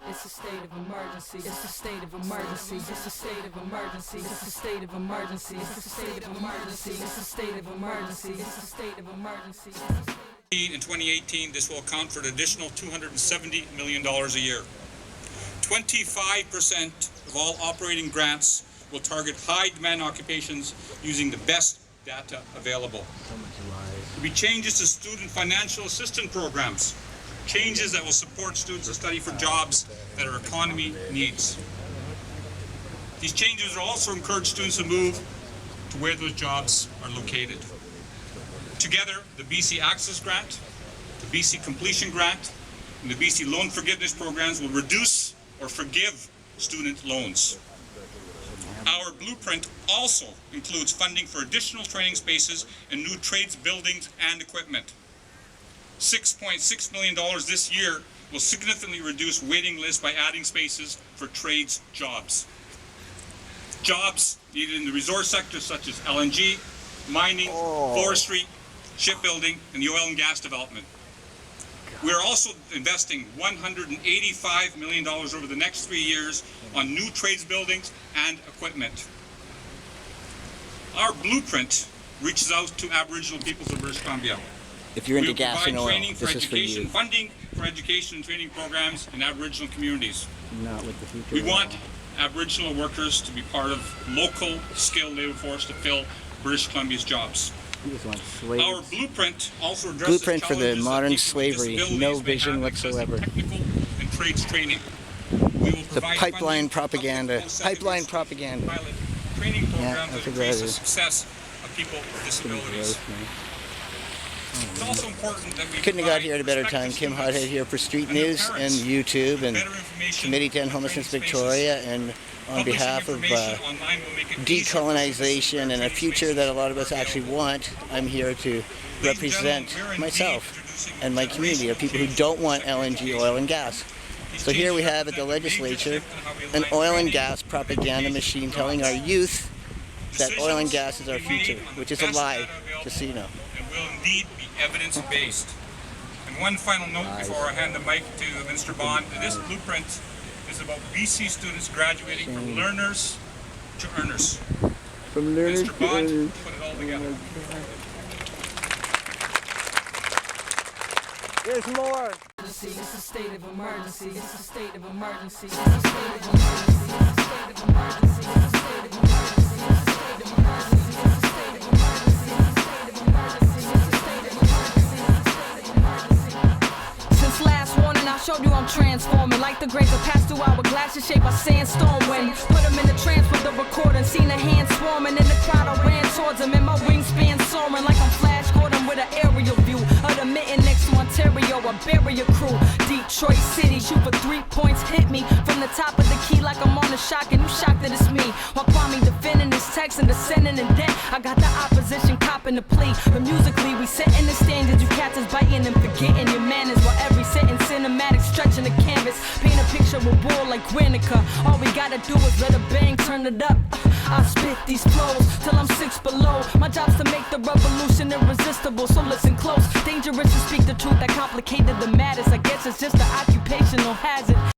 It's a state of emergency. It's a state of emergency. It's a state of emergency. It's a state of emergency. It's a state of emergency. It's a state of emergency. It's a state of emergency. In 2018, this will account for an additional $270 million a year. 25% of all operating grants will target high-demand occupations using the best data available. There'll be changes to student financial assistance programs, changes that will support students to study for jobs that our economy needs. These changes will also encourage students to move to where those jobs are located. Together, the BC Access Grant, the BC Completion Grant, and the BC Loan Forgiveness Programs will reduce or forgive student loans. Our blueprint also includes funding for additional training spaces and new trades buildings and equipment. $6.6 million this year will significantly reduce waiting lists by adding spaces for trades jobs. Jobs needed in the resource sectors such as LNG, mining, forestry, shipbuilding, and the oil and gas development. We are also investing $185 million over the next 3 years on new trades buildings and equipment. Our blueprint reaches out to Aboriginal peoples of British Columbia. If you're into We will gas provide and oil, training for this is for education, you. funding for education and training programs in Aboriginal communities. Not with the future. We want Aboriginal workers to be part of local skilled labor force to fill British Columbia's jobs. He just wants slaves. Our blueprint also addresses Blueprint for the challenges that modern people with slavery, disabilities no may vision have accessing whatsoever. Technical and trades training. We will The provide pipeline funding for propaganda. public post-secondary Pipeline propaganda. pilot training programs that's that a increase the gross. success of people with disabilities. It's also important that we Couldn't have got provide here at a better time. prospective Kim students Hothead here for Street and their News and parents YouTube and better information Committee to End on Homelessness training spaces. Victoria, and on Publishing behalf of information online will make it easier for decolonization and a training future spaces that a lot of us are actually available. want, I'm here to represent Ladies and gentlemen, we're indeed myself introducing and my community of people who don't want LNG, oil and gas. So here we have at the legislature an oil and gas propaganda machine telling our youth that oil and gas is our future, which is a lie, just so you know. And will indeed be evidence-based. And one final note before I hand the mic to Mr. Bond. This blueprint is about BC students graduating from learners to earners. From learners Mr. Bond, put it all together. There's more. It's a state of emergency. It's a state of emergency. It's a state of emergency. It's a state of emergency. It's a state of emergency. It's a state of emergency. It's a state of emergency. It's a state of emergency. It's a state of emergency. It's a state of emergency. Since last warning, I showed you I'm transforming. Like the grapes that passed through hourglasses shaped by sandstorm wind. Put them in the trance with the recorder. Seen a hand swarming in the crowd. I ran towards them and my wingspan soaring like I'm Flash Gordon with an aerial view of the mitten next to Ontario. I bury a crew. Detroit City, shoot for 3 points. Hit me from the top of the key like I'm on a shock, and you shocked that it's me. While Kwame defending his text and descending in debt, I got the opposition copping the plea. But musically, we setting the standards. You cats is biting and forgetting your manners. While every sentence cinematic, stretching the canvas, paint a picture of war like Guernica. All we gotta do is let a bang turn it up. I spit these flows till I'm 6 below. My job's to make the revolution irresistible, so listen close. Dangerous to speak the truth that complicated the matters. I guess it's just an occupational hazard.